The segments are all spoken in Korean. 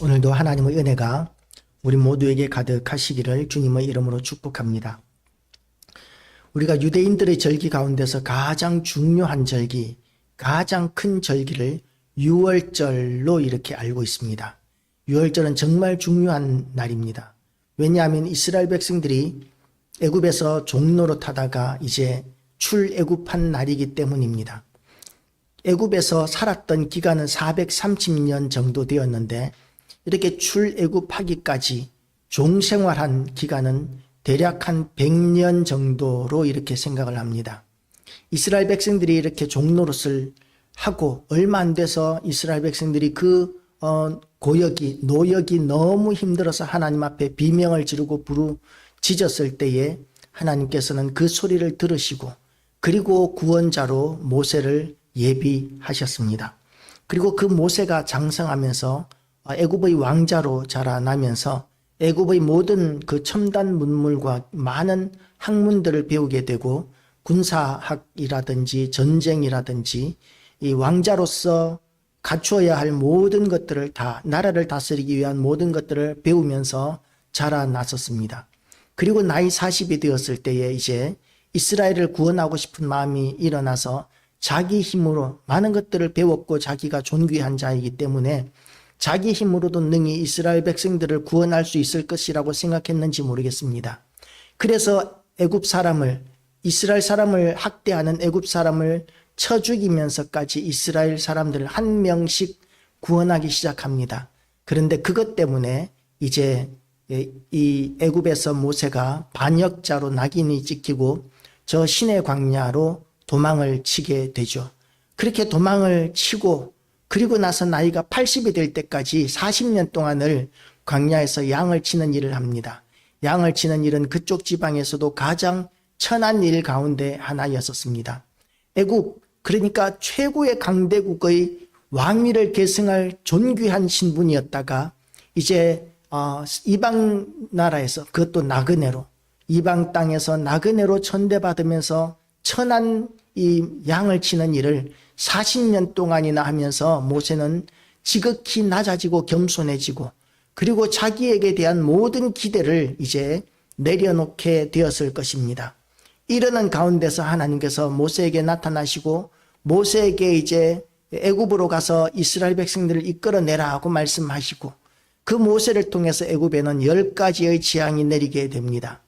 오늘도 하나님의 은혜가 우리 모두에게 가득하시기를 주님의 이름으로 축복합니다. 우리가 유대인들의 절기 가운데서 가장 중요한 절기, 가장 큰 절기를 유월절로 이렇게 알고 있습니다. 유월절은 정말 중요한 날입니다. 왜냐하면 이스라엘 백성들이 애굽에서 종로로 타다가 이제 출애굽한 날이기 때문입니다. 애굽에서 살았던 기간은 430년 정도 되었는데 이렇게 출애굽하기까지 종생활한 기간은 대략 한 100년 정도로 이렇게 생각을 합니다. 이스라엘 백성들이 이렇게 종노릇을 하고 얼마 안 돼서 이스라엘 백성들이 노역이 너무 힘들어서 하나님 앞에 비명을 지르고 부르짖었을 때에 하나님께서는 그 소리를 들으시고 그리고 구원자로 모세를 예비하셨습니다. 그리고 그 모세가 장성하면서 애굽의 왕자로 자라나면서 애굽의 모든 그 첨단 문물과 많은 학문들을 배우게 되고 군사학이라든지 전쟁이라든지 이 왕자로서 갖추어야 할 모든 것들을 다 나라를 다스리기 위한 모든 것들을 배우면서 자라났었습니다. 그리고 나이 40이 되었을 때에 이제 이스라엘을 구원하고 싶은 마음이 일어나서 자기 힘으로 많은 것들을 배웠고 자기가 존귀한 자이기 때문에 자기 힘으로도 능히 이스라엘 백성들을 구원할 수 있을 것이라고 생각했는지 모르겠습니다. 그래서 이스라엘 사람을 학대하는 애굽 사람을 쳐 죽이면서까지 이스라엘 사람들을 한 명씩 구원하기 시작합니다. 그런데 그것 때문에 이제 이 애굽에서 모세가 반역자로 낙인이 찍히고 저 시내 광야로 도망을 치게 되죠. 그렇게 도망을 치고 그리고 나서 나이가 80이 될 때까지 40년 동안을 광야에서 양을 치는 일을 합니다. 양을 치는 일은 그쪽 지방에서도 가장 천한 일 가운데 하나였었습니다. 애굽, 그러니까 최고의 강대국의 왕위를 계승할 존귀한 신분이었다가 이제 이방 나라에서, 그것도 나그네로, 이방 땅에서 나그네로 천대받으면서 천한 이 양을 치는 일을 40년 동안이나 하면서 모세는 지극히 낮아지고 겸손해지고 그리고 자기에게 대한 모든 기대를 이제 내려놓게 되었을 것입니다. 이러는 가운데서 하나님께서 모세에게 나타나시고 모세에게 이제 애굽으로 가서 이스라엘 백성들을 이끌어내라고 말씀하시고 그 모세를 통해서 애굽에는 10가지의 재앙이 내리게 됩니다.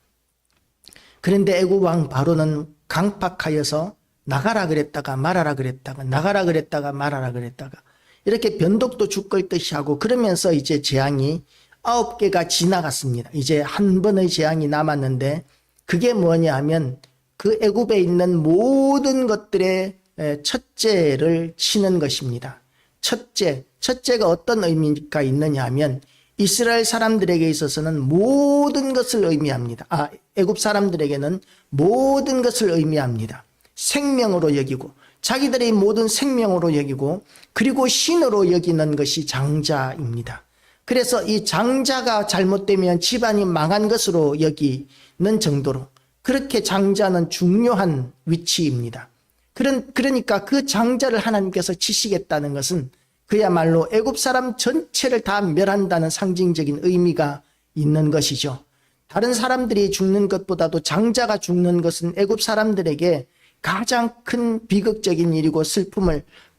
그런데 애굽 왕 바로는 강팍하여서 나가라 그랬다가 말하라 그랬다가 나가라 그랬다가 말하라 그랬다가 이렇게 변덕도 죽을 듯이 하고 그러면서 이제 재앙이 9개가 지나갔습니다. 이제 한 번의 재앙이 남았는데 그게 뭐냐 하면 그 애굽에 있는 모든 것들의 첫째를 치는 것입니다. 첫째가 어떤 의미가 있느냐 하면 이스라엘 사람들에게 있어서는 모든 것을 의미합니다. 애굽 사람들에게는 모든 것을 의미합니다. 생명으로 여기고 자기들의 모든 생명으로 여기고 그리고 신으로 여기는 것이 장자입니다. 그래서 이 장자가 잘못되면 집안이 망한 것으로 여기는 정도로 그렇게 장자는 중요한 위치입니다. 그러니까 그 장자를 하나님께서 치시겠다는 것은 그야말로 애굽 사람 전체를 다 멸한다는 상징적인 의미가 있는 것이죠. 다른 사람들이 죽는 것보다도 장자가 죽는 것은 애굽 사람들에게 가장 큰 비극적인 일이고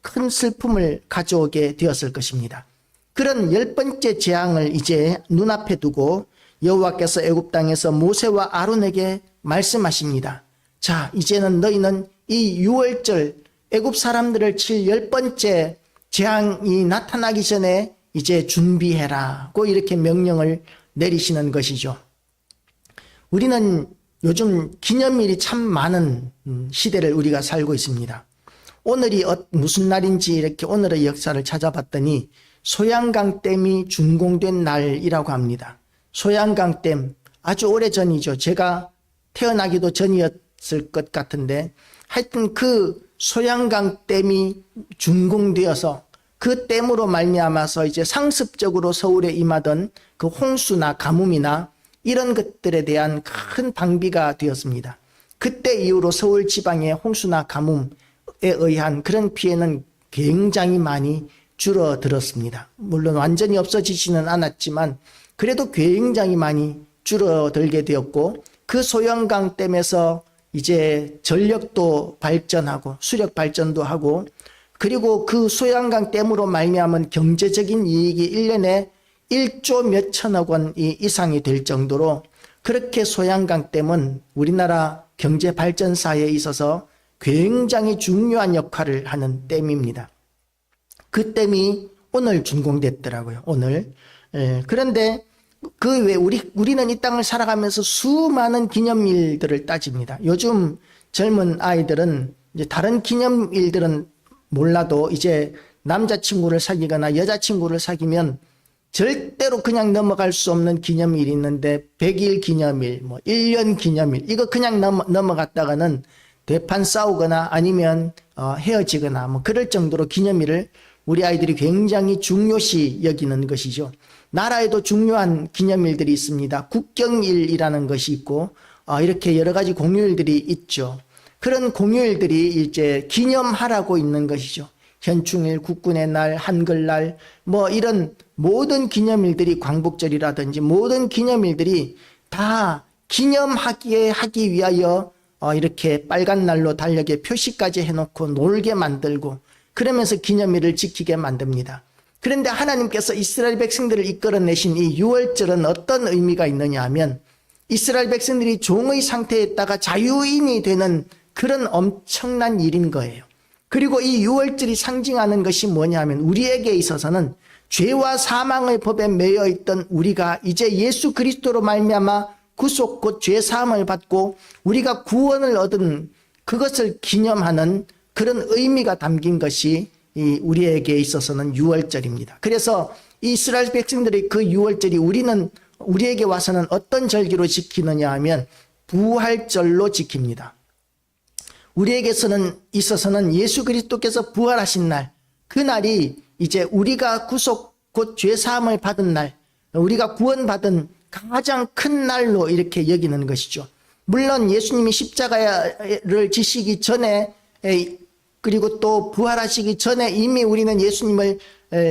큰 슬픔을 가져오게 되었을 것입니다. 그런 10번째 재앙을 이제 눈앞에 두고 여호와께서 애굽 땅에서 모세와 아론에게 말씀하십니다. 자, 이제는 너희는 이 유월절 애굽 사람들을 칠 10번째 재앙이 나타나기 전에 이제 준비해라고 이렇게 명령을 내리시는 것이죠. 우리는 요즘 기념일이 참 많은 시대를 우리가 살고 있습니다. 오늘이 무슨 날인지 이렇게 오늘의 역사를 찾아봤더니 소양강댐이 준공된 날이라고 합니다. 소양강댐 아주 오래전이죠. 제가 태어나기도 전이었을 것 같은데 하여튼 그 소양강댐이 준공되어서 그 댐으로 말미암아서 이제 상습적으로 서울에 임하던 그 홍수나 가뭄이나 이런 것들에 대한 큰 방비가 되었습니다. 그때 이후로 서울 지방의 홍수나 가뭄에 의한 그런 피해는 굉장히 많이 줄어들었습니다. 물론 완전히 없어지지는 않았지만 그래도 굉장히 많이 줄어들게 되었고, 그 소양강댐에서 이제 전력도 발전하고 수력 발전도 하고, 그리고 그 소양강댐으로 말미암은 경제적인 이익이 1년에 1조 몇천억 원 이상이 될 정도로, 그렇게 소양강댐은 우리나라 경제 발전사에 있어서 굉장히 중요한 역할을 하는 댐입니다. 그 댐이 오늘 준공됐더라고요. 오늘. 그런데 그 외 우리는 이 땅을 살아가면서 수많은 기념일들을 따집니다. 요즘 젊은 아이들은 이제 다른 기념일들은 몰라도 이제 남자친구를 사귀거나 여자친구를 사귀면 절대로 그냥 넘어갈 수 없는 기념일이 있는데, 100일 기념일, 뭐 1년 기념일, 이거 그냥 넘어갔다가는 대판 싸우거나 아니면 헤어지거나 뭐 그럴 정도로 기념일을 우리 아이들이 굉장히 중요시 여기는 것이죠. 나라에도 중요한 기념일들이 있습니다. 국경일이라는 것이 있고, 이렇게 여러 가지 공휴일들이 있죠. 그런 공휴일들이 이제 기념하라고 있는 것이죠. 현충일, 국군의 날, 한글날, 뭐 이런 모든 기념일들이, 광복절이라든지 모든 기념일들이 다 기념하기 위하여 이렇게 빨간 날로 달력에 표시까지 해놓고 놀게 만들고, 그러면서 기념일을 지키게 만듭니다. 그런데 하나님께서 이스라엘 백성들을 이끌어내신 이 유월절은 어떤 의미가 있느냐 하면, 이스라엘 백성들이 종의 상태에 있다가 자유인이 되는 그런 엄청난 일인 거예요. 그리고 이 유월절이 상징하는 것이 뭐냐 하면, 우리에게 있어서는 죄와 사망의 법에 매여 있던 우리가 이제 예수 그리스도로 말미암아 구속 곧 죄 사함을 받고 우리가 구원을 얻은 그것을 기념하는 그런 의미가 담긴 것이 우리에게 있어서는 유월절입니다. 그래서 이스라엘 백성들의 그 유월절이 우리에게 와서는 어떤 절기로 지키느냐 하면 부활절로 지킵니다. 우리에게서는 있어서는 예수 그리스도께서 부활하신 날, 그날이 이제 우리가 구속 곧 죄 사함을 받은 날, 우리가 구원받은 가장 큰 날로 이렇게 여기는 것이죠. 물론 예수님이 십자가를 지시기 전에, 그리고 또 부활하시기 전에 이미 우리는 예수님을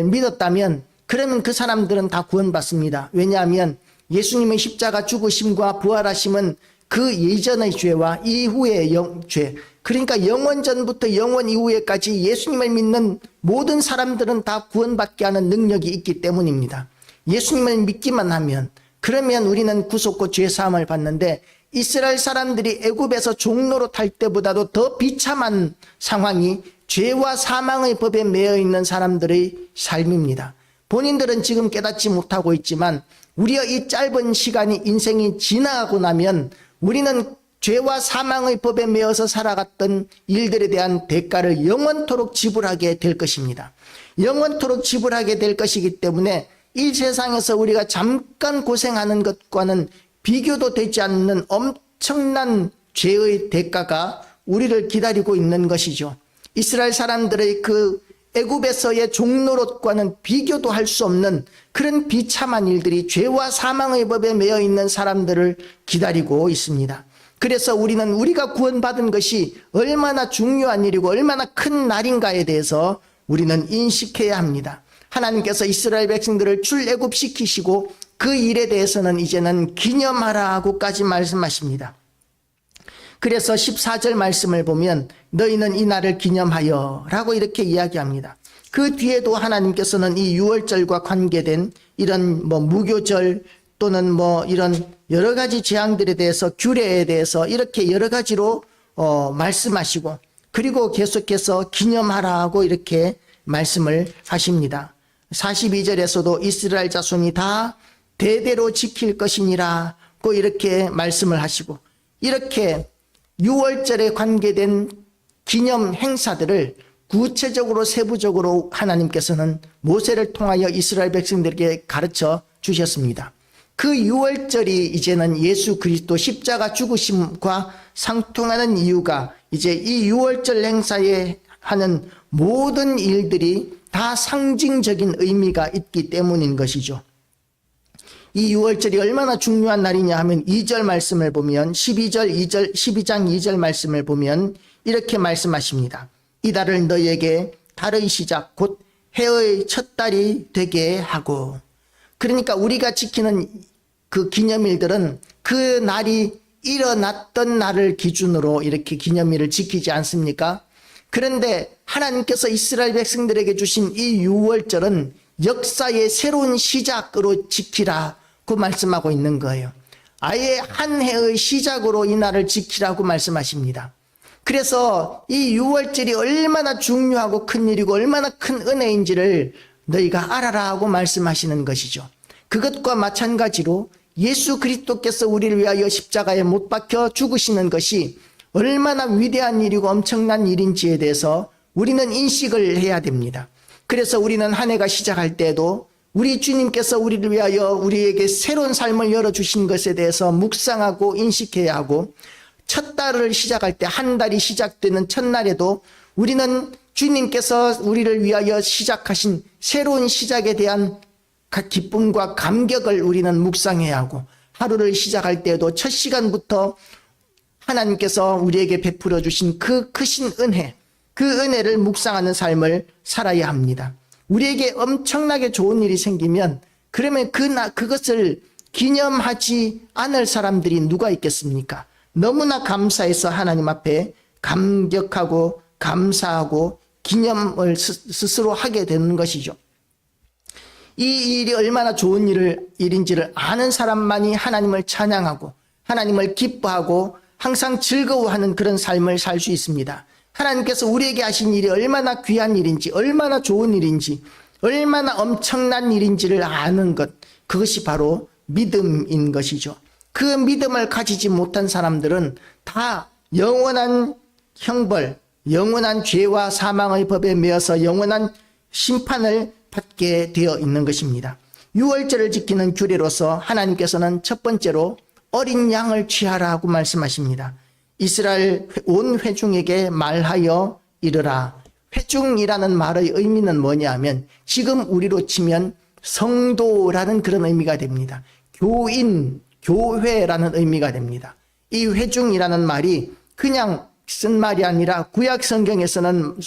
믿었다면, 그러면 그 사람들은 다 구원받습니다. 왜냐하면 예수님의 십자가 죽으심과 부활하심은 그 예전의 죄와 이후의 죄, 그러니까 영원 전부터 영원 이후에까지 예수님을 믿는 모든 사람들은 다 구원받게 하는 능력이 있기 때문입니다. 예수님을 믿기만 하면, 그러면 우리는 구속과 죄 사함을 받는데, 이스라엘 사람들이 애굽에서 종로로 탈 때보다도 더 비참한 상황이 죄와 사망의 법에 매여 있는 사람들의 삶입니다. 본인들은 지금 깨닫지 못하고 있지만 우리의 이 짧은 시간이, 인생이 지나가고 나면 우리는 죄와 사망의 법에 매여서 살아갔던 일들에 대한 대가를 영원토록 지불하게 될 것입니다. 영원토록 지불하게 될 것이기 때문에 이 세상에서 우리가 잠깐 고생하는 것과는 비교도 되지 않는 엄청난 죄의 대가가 우리를 기다리고 있는 것이죠. 이스라엘 사람들의 그 애굽에서의 종노릇과는 비교도 할 수 없는 그런 비참한 일들이 죄와 사망의 법에 매여 있는 사람들을 기다리고 있습니다. 그래서 우리는 우리가 구원받은 것이 얼마나 중요한 일이고 얼마나 큰 날인가에 대해서 우리는 인식해야 합니다. 하나님께서 이스라엘 백성들을 출애굽시키시고 그 일에 대해서는 이제는 기념하라고까지 말씀하십니다. 그래서 14절 말씀을 보면 너희는 이 날을 기념하여 라고 이렇게 이야기합니다. 그 뒤에도 하나님께서는 이 유월절과 관계된 이런 무교절 또는 이런 여러 가지 재앙들에 대해서, 규례에 대해서 이렇게 여러 가지로 말씀하시고, 그리고 계속해서 기념하라고 이렇게 말씀을 하십니다. 42절에서도 이스라엘 자손이 다 대대로 지킬 것이니라고 이렇게 말씀을 하시고, 이렇게 유월절에 관계된 기념 행사들을 구체적으로 세부적으로 하나님께서는 모세를 통하여 이스라엘 백성들에게 가르쳐 주셨습니다. 그 유월절이 이제는 예수 그리스도 십자가 죽으심과 상통하는 이유가, 이제 이 유월절 행사에 하는 모든 일들이 다 상징적인 의미가 있기 때문인 것이죠. 이 유월절이 얼마나 중요한 날이냐 하면 2절 말씀을 보면, 12장 2절 말씀을 보면 이렇게 말씀하십니다. 이달을 너희에게 달의 시작 곧 해의 첫 달이 되게 하고, 그러니까 우리가 지키는 그 기념일들은 그 날이 일어났던 날을 기준으로 이렇게 기념일을 지키지 않습니까? 그런데 하나님께서 이스라엘 백성들에게 주신 이 유월절은 역사의 새로운 시작으로 지키라고 말씀하고 있는 거예요. 아예 한 해의 시작으로 이 날을 지키라고 말씀하십니다. 그래서 이 유월절이 얼마나 중요하고 큰 일이고 얼마나 큰 은혜인지를 너희가 알아라 하고 말씀하시는 것이죠. 그것과 마찬가지로 예수 그리스도께서 우리를 위하여 십자가에 못 박혀 죽으시는 것이 얼마나 위대한 일이고 엄청난 일인지에 대해서 우리는 인식을 해야 됩니다. 그래서 우리는 한 해가 시작할 때에도 우리 주님께서 우리를 위하여 우리에게 새로운 삶을 열어주신 것에 대해서 묵상하고 인식해야 하고, 첫 달을 시작할 때 한 달이 시작되는 첫날에도 우리는 주님께서 우리를 위하여 시작하신 새로운 시작에 대한 기쁨과 감격을 우리는 묵상해야 하고, 하루를 시작할 때에도 첫 시간부터 하나님께서 우리에게 베풀어 주신 그 크신 은혜, 그 은혜를 묵상하는 삶을 살아야 합니다. 우리에게 엄청나게 좋은 일이 생기면 그러면 그것을 기념하지 않을 사람들이 누가 있겠습니까? 너무나 감사해서 하나님 앞에 감격하고 감사하고 기념을 스스로 하게 되는 것이죠. 이 일이 얼마나 좋은 일인지를 아는 사람만이 하나님을 찬양하고 하나님을 기뻐하고 항상 즐거워하는 그런 삶을 살 수 있습니다. 하나님께서 우리에게 하신 일이 얼마나 귀한 일인지, 얼마나 좋은 일인지, 얼마나 엄청난 일인지를 아는 것, 그것이 바로 믿음인 것이죠. 그 믿음을 가지지 못한 사람들은 다 영원한 형벌, 영원한 죄와 사망의 법에 매여서 영원한 심판을 받게 되어 있는 것입니다. 유월절을 지키는 규례로서 하나님께서는 첫 번째로 어린 양을 취하라고 말씀하십니다. 이스라엘 온 회중에게 말하여 이르라. 회중이라는 말의 의미는 뭐냐 하면 지금 우리로 치면 성도라는 그런 의미가 됩니다. 교인, 교회라는 의미가 됩니다. 이 회중이라는 말이 그냥 쓴 말이 아니라 구약 성경에서는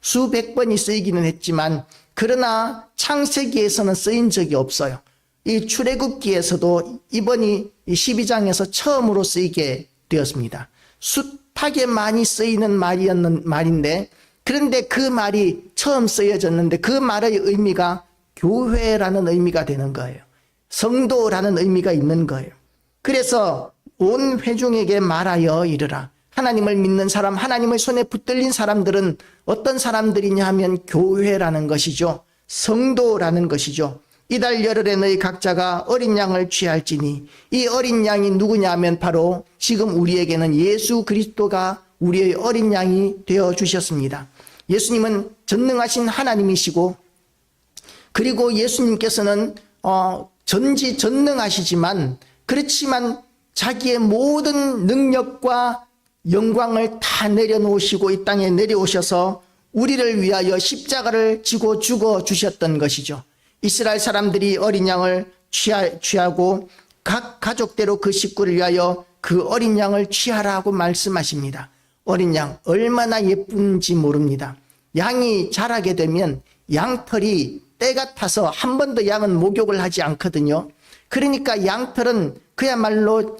수백 번이 쓰이기는 했지만 그러나 창세기에서는 쓰인 적이 없어요. 이 출애굽기에서도 이번이 12장에서 처음으로 쓰이게 되었습니다. 숱하게 많이 쓰이는 말인데, 그런데 그 말이 처음 쓰여졌는데 그 말의 의미가 교회라는 의미가 되는 거예요. 성도라는 의미가 있는 거예요. 그래서 온 회중에게 말하여 이르라. 하나님을 믿는 사람, 하나님의 손에 붙들린 사람들은 어떤 사람들이냐 하면 교회라는 것이죠. 성도라는 것이죠. 이달 열흘에 너희 각자가 어린 양을 취할지니, 이 어린 양이 누구냐 하면 바로 지금 우리에게는 예수 그리스도가 우리의 어린 양이 되어 주셨습니다. 예수님은 전능하신 하나님이시고, 그리고 예수님께서는 전지전능하시지만 그렇지만 자기의 모든 능력과 영광을 다 내려놓으시고 이 땅에 내려오셔서 우리를 위하여 십자가를 지고 죽어 주셨던 것이죠. 이스라엘 사람들이 어린 양을 취하고 각 가족대로 그 식구를 위하여 그 어린 양을 취하라고 말씀하십니다. 어린 양 얼마나 예쁜지 모릅니다. 양이 자라게 되면 양털이 때가 타서 한 번도 양은 목욕을 하지 않거든요. 그러니까 양털은 그야말로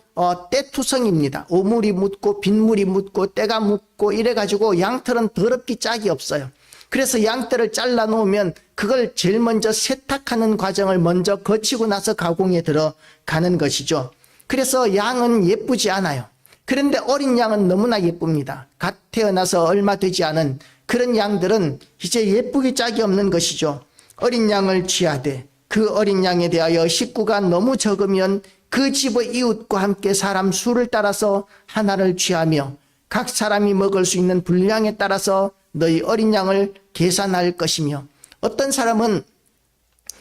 때투성입니다. 오물이 묻고 빗물이 묻고 때가 묻고 이래가지고 양털은 더럽기 짝이 없어요. 그래서 양털을 잘라 놓으면 그걸 제일 먼저 세탁하는 과정을 먼저 거치고 나서 가공에 들어가는 것이죠. 그래서 양은 예쁘지 않아요. 그런데 어린 양은 너무나 예쁩니다. 갓 태어나서 얼마 되지 않은 그런 양들은 이제 예쁘기 짝이 없는 것이죠. 어린 양을 취하되 그 어린 양에 대하여 식구가 너무 적으면 그 집의 이웃과 함께 사람 수를 따라서 하나를 취하며 각 사람이 먹을 수 있는 분량에 따라서 너희 어린 양을 계산할 것이며, 어떤 사람은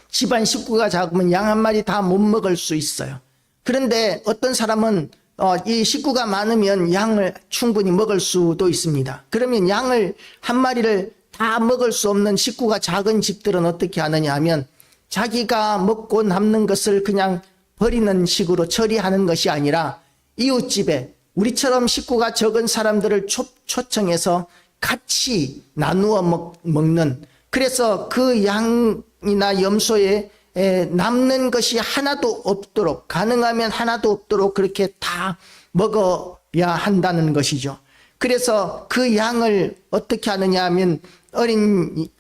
집안 식구가 작으면 양 한 마리 다 못 먹을 수 있어요. 그런데 어떤 사람은 이 식구가 많으면 양을 충분히 먹을 수도 있습니다. 그러면 양을 한 마리를 다 먹을 수 없는 식구가 작은 집들은 어떻게 하느냐 하면 자기가 먹고 남는 것을 그냥 버리는 식으로 처리하는 것이 아니라 이웃집에 우리처럼 식구가 적은 사람들을 초청해서 같이 나누어 먹는 그래서 그 양이나 염소에 남는 것이 하나도 없도록, 가능하면 하나도 없도록 그렇게 다 먹어야 한다는 것이죠. 그래서 그 양을 어떻게 하느냐 하면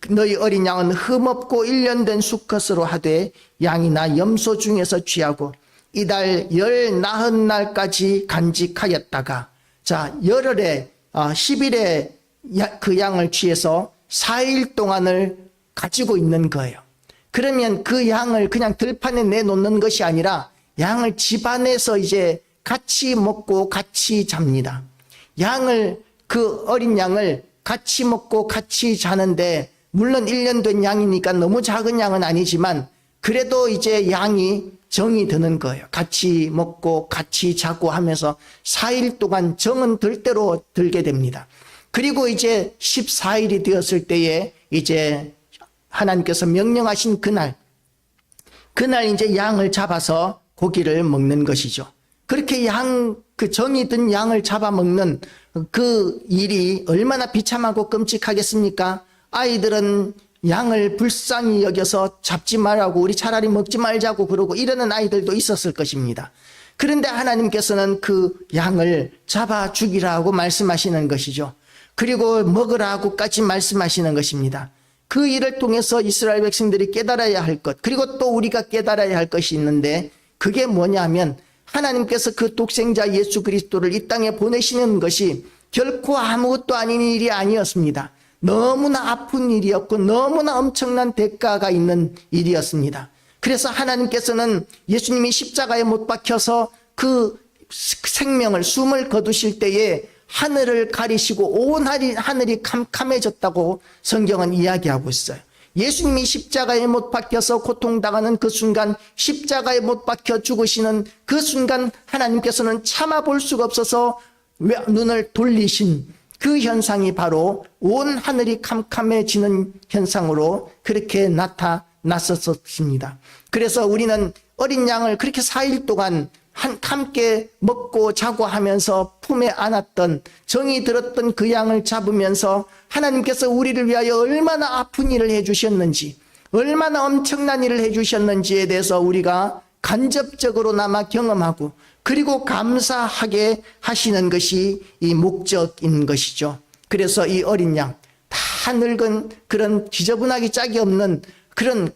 너희 어린 양은 흠없고 1년 된 수컷으로 하되 양이나 염소 중에서 취하고 이달 열 나흔 날까지 간직하였다가, 자, 열흘에 10일에 그 양을 취해서 4일 동안을 가지고 있는 거예요. 그러면 그 양을 그냥 들판에 내놓는 것이 아니라 양을 집 안에서 이제 같이 먹고 같이 잡니다. 그 어린 양을 같이 먹고 같이 자는데, 물론 1년 된 양이니까 너무 작은 양은 아니지만 그래도 이제 양이 정이 드는 거예요. 같이 먹고 같이 자고 하면서 4일 동안 정은 들 대로 들게 됩니다. 그리고 이제 14일이 되었을 때에 이제 하나님께서 명령하신 그날 이제 양을 잡아서 고기를 먹는 것이죠. 그렇게 그 정이 든 양을 잡아먹는 그 일이 얼마나 비참하고 끔찍하겠습니까? 아이들은 양을 불쌍히 여겨서 잡지 말라고, 우리 차라리 먹지 말자고 그러고 이러는 아이들도 있었을 것입니다. 그런데 하나님께서는 그 양을 잡아 죽이라고 말씀하시는 것이죠. 그리고 먹으라고까지 말씀하시는 것입니다. 그 일을 통해서 이스라엘 백성들이 깨달아야 할 것, 그리고 또 우리가 깨달아야 할 것이 있는데, 그게 뭐냐면 하나님께서 그 독생자 예수 그리스도를 이 땅에 보내시는 것이 결코 아무것도 아닌 일이 아니었습니다. 너무나 아픈 일이었고 너무나 엄청난 대가가 있는 일이었습니다. 그래서 하나님께서는 예수님이 십자가에 못 박혀서 그 생명을, 숨을 거두실 때에 하늘을 가리시고 온 하늘이 캄캄해졌다고 성경은 이야기하고 있어요. 예수님이 십자가에 못 박혀서 고통당하는 그 순간, 십자가에 못 박혀 죽으시는 그 순간 하나님께서는 참아볼 수가 없어서 눈을 돌리신 그 현상이 바로 온 하늘이 캄캄해지는 현상으로 그렇게 나타났었습니다. 그래서 우리는 어린 양을 그렇게 4일 동안 함께 먹고 자고 하면서 품에 안았던, 정이 들었던 그 양을 잡으면서 하나님께서 우리를 위하여 얼마나 아픈 일을 해주셨는지, 얼마나 엄청난 일을 해주셨는지에 대해서 우리가 간접적으로나마 경험하고, 그리고 감사하게 하시는 것이 이 목적인 것이죠. 그래서 이 어린 양, 다 늙은 그런 지저분하기 짝이 없는 그런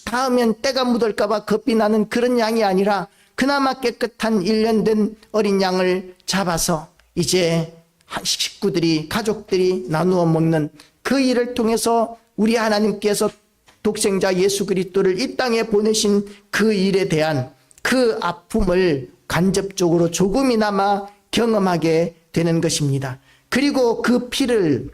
닿으면 때가 묻을까봐 겁이 나는 그런 양이 아니라 그나마 깨끗한 1년 된 어린 양을 잡아서 이제 식구들이, 가족들이 나누어 먹는 그 일을 통해서 우리 하나님께서 독생자 예수 그리스도를 이 땅에 보내신 그 일에 대한 그 아픔을 간접적으로 조금이나마 경험하게 되는 것입니다. 그리고 그 피를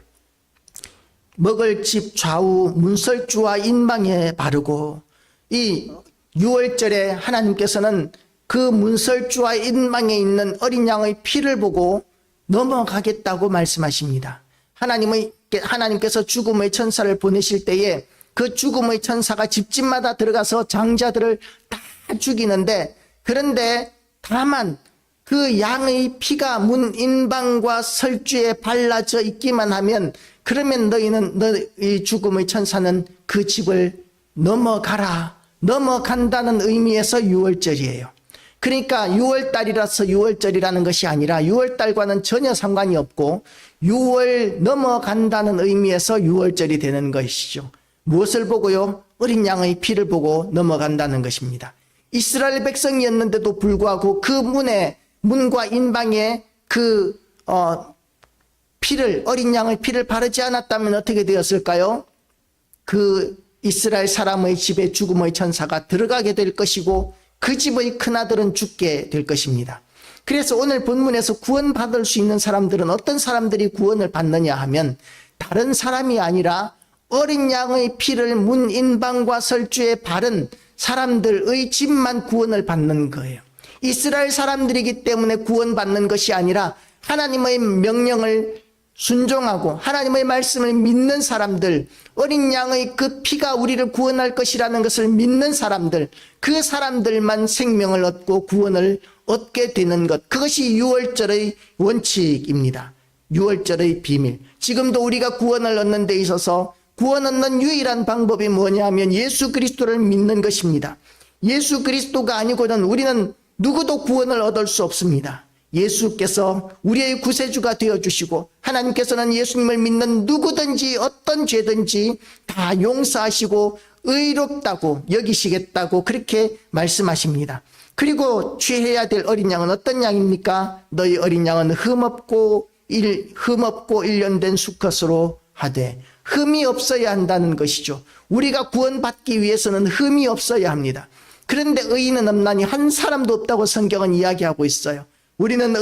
먹을 집 좌우 문설주와 인방에 바르고, 이 6월절에 하나님께서는 그 문설주와 인방에 있는 어린 양의 피를 보고 넘어가겠다고 말씀하십니다. 하나님께서 죽음의 천사를 보내실 때에 그 죽음의 천사가 집집마다 들어가서 장자들을 다 죽이는데, 그런데 다만 그 양의 피가 문 인방과 설주에 발라져 있기만 하면, 그러면 너희 죽음의 천사는 그 집을 넘어간다는 의미에서 6월절이에요. 그러니까 6월달이라서 6월절이라는 것이 아니라 6월달과는 전혀 상관이 없고 6월 넘어간다는 의미에서 6월절이 되는 것이죠. 무엇을 보고요? 어린 양의 피를 보고 넘어간다는 것입니다. 이스라엘 백성이었는데도 불구하고 그 문과 인방에 그 어린 양의 피를 바르지 않았다면 어떻게 되었을까요? 그 이스라엘 사람의 집에 죽음의 천사가 들어가게 될 것이고 그 집의 큰아들은 죽게 될 것입니다. 그래서 오늘 본문에서 구원받을 수 있는 사람들은 어떤 사람들이 구원을 받느냐 하면, 다른 사람이 아니라 어린 양의 피를 문 인방과 설주에 바른 사람들의 집만 구원을 받는 거예요. 이스라엘 사람들이기 때문에 구원받는 것이 아니라 하나님의 명령을 순종하고 하나님의 말씀을 믿는 사람들, 어린 양의 그 피가 우리를 구원할 것이라는 것을 믿는 사람들, 그 사람들만 생명을 얻고 구원을 얻게 되는 것, 그것이 6월절의 원칙입니다. 6월절의 비밀. 지금도 우리가 구원을 얻는 데 있어서 구원 얻는 유일한 방법이 뭐냐 하면 예수 그리스도를 믿는 것입니다. 예수 그리스도가 아니고는 우리는 누구도 구원을 얻을 수 없습니다. 예수께서 우리의 구세주가 되어주시고 하나님께서는 예수님을 믿는 누구든지 어떤 죄든지 다 용서하시고 의롭다고 여기시겠다고 그렇게 말씀하십니다. 그리고 취해야 될 어린 양은 어떤 양입니까? 너희 어린 양은 흠없고 일련된 수컷으로 하되, 흠이 없어야 한다는 것이죠. 우리가 구원받기 위해서는 흠이 없어야 합니다. 그런데 의인은 없나니 한 사람도 없다고 성경은 이야기하고 있어요. 우리는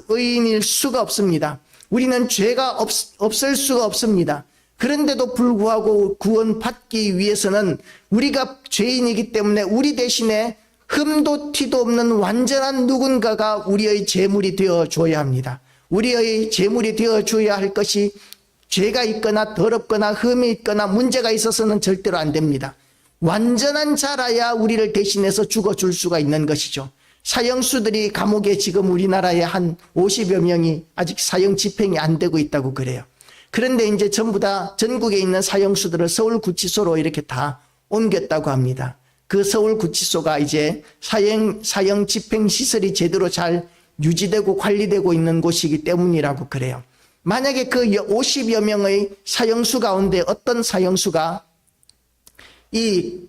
의인일 수가 없습니다. 우리는 죄가 없을 수가 없습니다. 그런데도 불구하고 구원받기 위해서는 우리가 죄인이기 때문에 우리 대신에 흠도 티도 없는 완전한 누군가가 우리의 제물이 되어줘야 합니다. 우리의 제물이 되어줘야 할 것이 죄가 있거나 더럽거나 흠이 있거나 문제가 있어서는 절대로 안 됩니다. 완전한 자라야 우리를 대신해서 죽어줄 수가 있는 것이죠. 사형수들이 감옥에 지금 우리나라에 한 50여 명이 아직 사형 집행이 안 되고 있다고 그래요. 그런데 이제 전부 다 전국에 있는 사형수들을 서울구치소로 이렇게 다 옮겼다고 합니다. 그 서울구치소가 이제 사형 집행 시설이 제대로 잘 유지되고 관리되고 있는 곳이기 때문이라고 그래요. 만약에 그 50여 명의 사형수 가운데 어떤 사형수가 이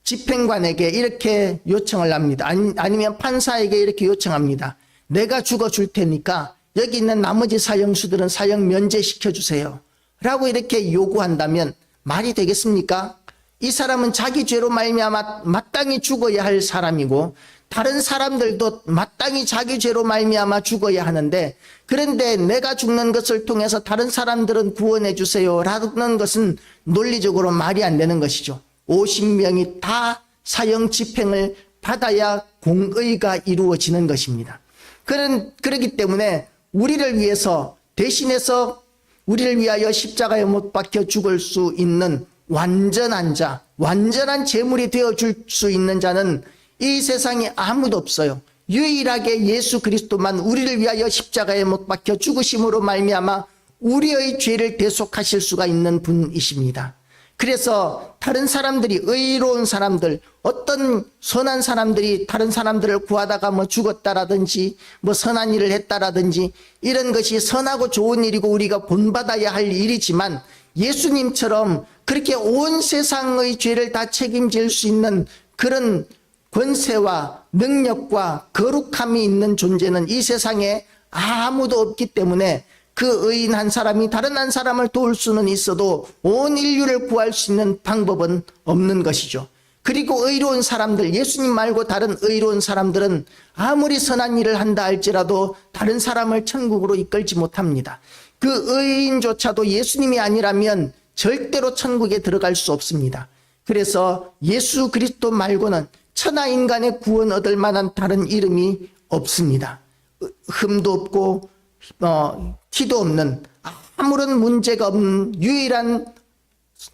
집행관에게 이렇게 요청을 합니다. 아니면 판사에게 이렇게 요청합니다. 내가 죽어줄 테니까 여기 있는 나머지 사형수들은 사형 면제시켜 주세요 라고 이렇게 요구한다면 말이 되겠습니까? 이 사람은 자기 죄로 말미암아 마땅히 죽어야 할 사람이고 다른 사람들도 마땅히 자기 죄로 말미암아 죽어야 하는데, 그런데 내가 죽는 것을 통해서 다른 사람들은 구원해 주세요 라는 것은 논리적으로 말이 안 되는 것이죠. 50명이 다 사형 집행을 받아야 공의가 이루어지는 것입니다. 그렇기 때문에 우리를 위해서 대신해서 우리를 위하여 십자가에 못 박혀 죽을 수 있는 완전한 자, 완전한 제물이 되어줄 수 있는 자는 이 세상에 아무도 없어요. 유일하게 예수 그리스도만 우리를 위하여 십자가에 못 박혀 죽으심으로 말미암아 우리의 죄를 대속하실 수가 있는 분이십니다. 그래서 다른 사람들이, 의로운 사람들, 어떤 선한 사람들이 다른 사람들을 구하다가 뭐 죽었다라든지 뭐 선한 일을 했다라든지 이런 것이 선하고 좋은 일이고 우리가 본받아야 할 일이지만, 예수님처럼 그렇게 온 세상의 죄를 다 책임질 수 있는 그런 권세와 능력과 거룩함이 있는 존재는 이 세상에 아무도 없기 때문에 그 의인 한 사람이 다른 한 사람을 도울 수는 있어도 온 인류를 구할 수 있는 방법은 없는 것이죠. 그리고 의로운 사람들, 예수님 말고 다른 의로운 사람들은 아무리 선한 일을 한다 할지라도 다른 사람을 천국으로 이끌지 못합니다. 그 의인조차도 예수님이 아니라면 절대로 천국에 들어갈 수 없습니다. 그래서 예수 그리스도 말고는 천하 인간의 구원 얻을 만한 다른 이름이 없습니다. 흠도 없고 티도 없는, 아무런 문제가 없는 유일한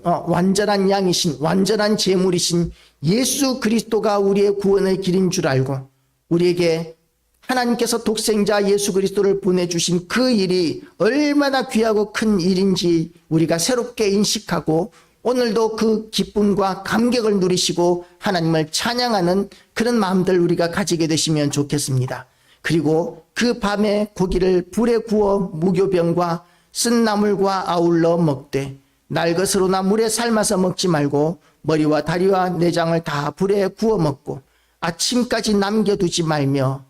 완전한 양이신, 완전한 제물이신 예수 그리스도가 우리의 구원의 길인 줄 알고 우리에게 하나님께서 독생자 예수 그리스도를 보내주신 그 일이 얼마나 귀하고 큰 일인지 우리가 새롭게 인식하고 오늘도 그 기쁨과 감격을 누리시고 하나님을 찬양하는 그런 마음들 우리가 가지게 되시면 좋겠습니다. 그리고 그 밤에 고기를 불에 구워 무교병과 쓴 나물과 아울러 먹되 날것으로나 물에 삶아서 먹지 말고 머리와 다리와 내장을 다 불에 구워 먹고 아침까지 남겨두지 말며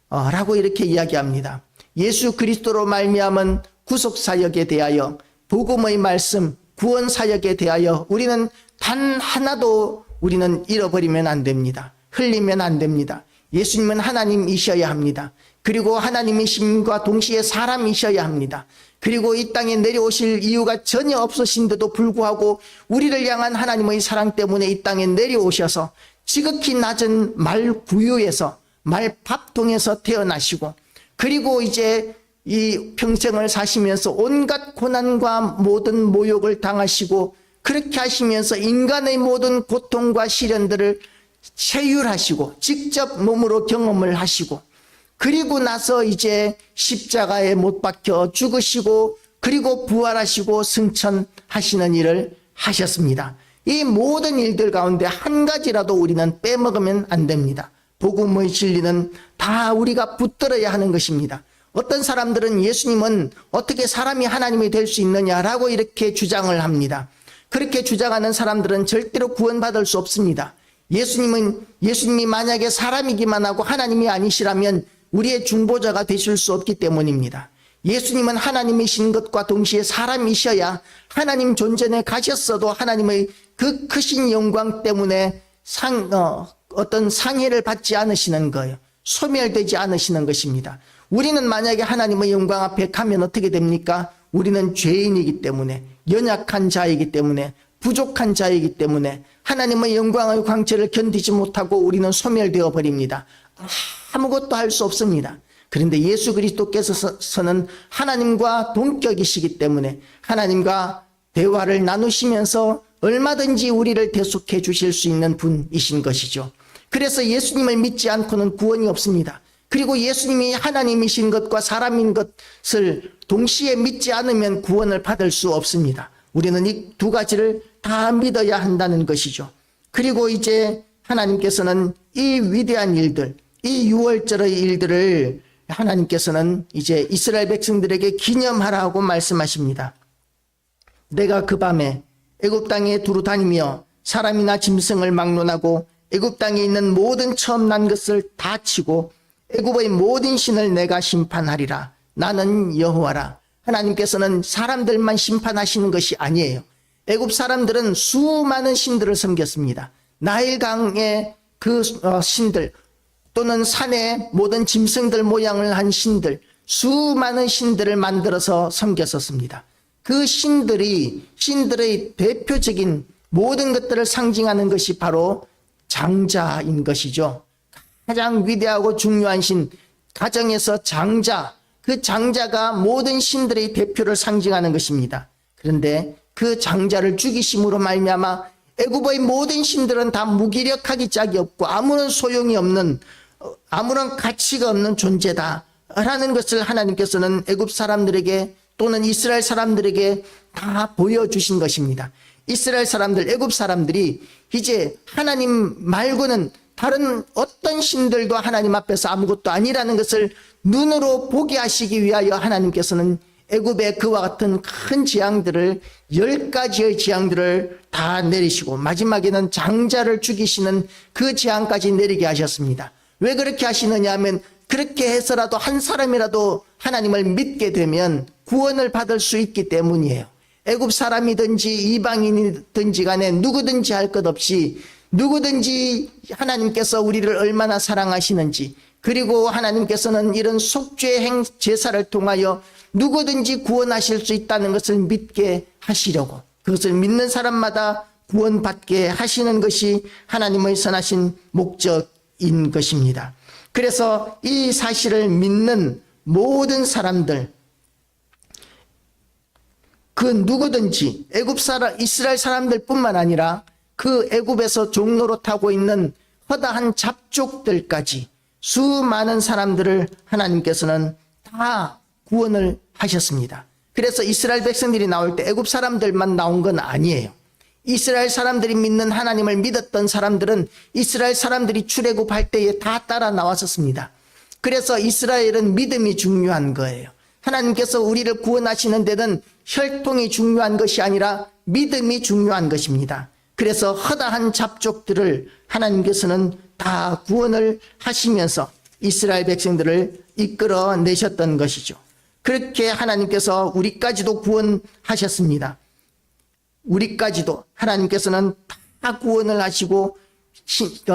라고 이렇게 이야기합니다. 예수 그리스도로 말미암은 구속사역에 대하여, 복음의 말씀, 구원사역에 대하여 우리는 단 하나도 우리는 잃어버리면 안 됩니다. 흘리면 안 됩니다. 예수님은 하나님이셔야 합니다. 그리고 하나님이심과 동시에 사람이셔야 합니다. 그리고 이 땅에 내려오실 이유가 전혀 없으신데도 불구하고 우리를 향한 하나님의 사랑 때문에 이 땅에 내려오셔서 지극히 낮은 말구유에서, 말밥통에서 태어나시고, 그리고 이제 이 평생을 사시면서 온갖 고난과 모든 모욕을 당하시고, 그렇게 하시면서 인간의 모든 고통과 시련들을 체휼하시고 직접 몸으로 경험을 하시고, 그리고 나서 이제 십자가에 못 박혀 죽으시고 그리고 부활하시고 승천하시는 일을 하셨습니다. 이 모든 일들 가운데 한 가지라도 우리는 빼먹으면 안 됩니다. 복음의 진리는 다 우리가 붙들어야 하는 것입니다. 어떤 사람들은 예수님은 어떻게 사람이 하나님이 될 수 있느냐라고 이렇게 주장을 합니다. 그렇게 주장하는 사람들은 절대로 구원받을 수 없습니다. 예수님이 만약에 사람이기만 하고 하나님이 아니시라면 우리의 중보자가 되실 수 없기 때문입니다. 예수님은 하나님이신 것과 동시에 사람이셔야 하나님 존전에 가셨어도 하나님의 그 크신 영광 때문에 어떤 상해를 받지 않으시는 거예요. 소멸되지 않으시는 것입니다. 우리는 만약에 하나님의 영광 앞에 가면 어떻게 됩니까? 우리는 죄인이기 때문에, 연약한 자이기 때문에, 부족한 자이기 때문에 하나님의 영광의 광채를 견디지 못하고 우리는 소멸되어 버립니다. 아무것도 할 수 없습니다. 그런데 예수 그리스도께서는 하나님과 동격이시기 때문에 하나님과 대화를 나누시면서 얼마든지 우리를 대속해 주실 수 있는 분이신 것이죠. 그래서 예수님을 믿지 않고는 구원이 없습니다. 그리고 예수님이 하나님이신 것과 사람인 것을 동시에 믿지 않으면 구원을 받을 수 없습니다. 우리는 이 두 가지를 다 믿어야 한다는 것이죠. 그리고 이제 하나님께서는 이 위대한 일들, 이 유월절의 일들을 하나님께서는 이제 이스라엘 백성들에게 기념하라고 말씀하십니다. 내가 그 밤에 애굽 땅에 두루 다니며 사람이나 짐승을 막론하고 애굽 땅에 있는 모든 처음 난 것을 다 치고 애굽의 모든 신을 내가 심판하리라. 나는 여호와라. 하나님께서는 사람들만 심판하시는 것이 아니에요. 애굽 사람들은 수많은 신들을 섬겼습니다. 나일강의 그 신들, 또는 산의 모든 짐승들 모양을 한 신들, 수많은 신들을 만들어서 섬겼었습니다. 그 신들의 대표적인 모든 것들을 상징하는 것이 바로 장자인 것이죠. 가장 위대하고 중요한 신, 가정에서 장자, 그 장자가 모든 신들의 대표를 상징하는 것입니다. 그런데 그 장자를 죽이심으로 말미암아 애굽의 모든 신들은 다 무기력하기 짝이 없고 아무런 소용이 없는, 아무런 가치가 없는 존재다라는 것을 하나님께서는 애굽 사람들에게 또는 이스라엘 사람들에게 다 보여주신 것입니다. 이스라엘 사람들, 애굽 사람들이 이제 하나님 말고는 다른 어떤 신들도 하나님 앞에서 아무것도 아니라는 것을 눈으로 보게 하시기 위하여 하나님께서는 애굽의 그와 같은 큰 재앙들을 10가지의 재앙들을 다 내리시고 마지막에는 장자를 죽이시는 그 재앙까지 내리게 하셨습니다. 왜 그렇게 하시느냐 하면 그렇게 해서라도 한 사람이라도 하나님을 믿게 되면 구원을 받을 수 있기 때문이에요. 애굽 사람이든지 이방인이든지 간에 누구든지 할 것 없이 누구든지 하나님께서 우리를 얼마나 사랑하시는지, 그리고 하나님께서는 이런 속죄 제사를 통하여 누구든지 구원하실 수 있다는 것을 믿게 하시려고, 그것을 믿는 사람마다 구원받게 하시는 것이 하나님의 선하신 목적인 것입니다. 그래서 이 사실을 믿는 모든 사람들, 그 누구든지 이스라엘 사람들뿐만 아니라 그 애굽에서 종노릇하고 있는 허다한 잡족들까지 수많은 사람들을 하나님께서는 다 구원을 하셨습니다. 그래서 이스라엘 백성들이 나올 때 애굽 사람들만 나온 건 아니에요. 이스라엘 사람들이 믿는 하나님을 믿었던 사람들은 이스라엘 사람들이 출애굽할 때에 다 따라 나왔었습니다. 그래서 이스라엘은 믿음이 중요한 거예요. 하나님께서 우리를 구원하시는 데는 혈통이 중요한 것이 아니라 믿음이 중요한 것입니다. 그래서 허다한 잡족들을 하나님께서는 다 구원을 하시면서 이스라엘 백성들을 이끌어내셨던 것이죠. 그렇게 하나님께서 우리까지도 구원하셨습니다. 우리까지도 하나님께서는 다 구원을 하시고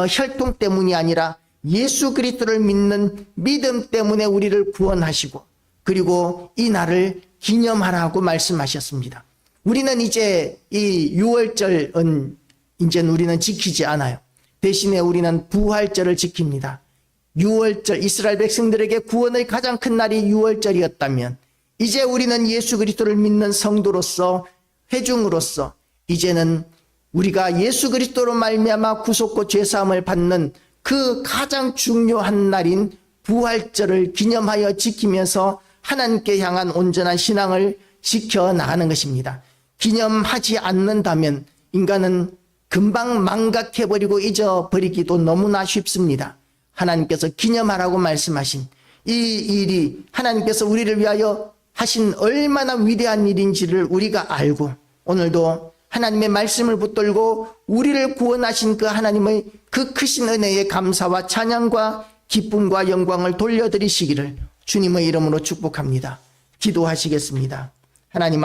혈통 때문이 아니라 예수 그리스도를 믿는 믿음 때문에 우리를 구원하시고, 그리고 이 날을 기념하라고 말씀하셨습니다. 우리는 이제 이 유월절은 이제는 우리는 지키지 않아요. 대신에 우리는 부활절을 지킵니다. 유월절, 이스라엘 백성들에게 구원의 가장 큰 날이 유월절이었다면 이제 우리는 예수 그리스도를 믿는 성도로서, 회중으로서 이제는 우리가 예수 그리스도로 말미암아 구속과 죄사함을 받는 그 가장 중요한 날인 부활절을 기념하여 지키면서 하나님께 향한 온전한 신앙을 지켜나가는 것입니다. 기념하지 않는다면 인간은 금방 망각해버리고 잊어버리기도 너무나 쉽습니다. 하나님께서 기념하라고 말씀하신 이 일이 하나님께서 우리를 위하여 하신 얼마나 위대한 일인지를 우리가 알고 오늘도 하나님의 말씀을 붙들고 우리를 구원하신 그 하나님의 그 크신 은혜에 감사와 찬양과 기쁨과 영광을 돌려드리시기를 주님의 이름으로 축복합니다. 기도하시겠습니다. 하나님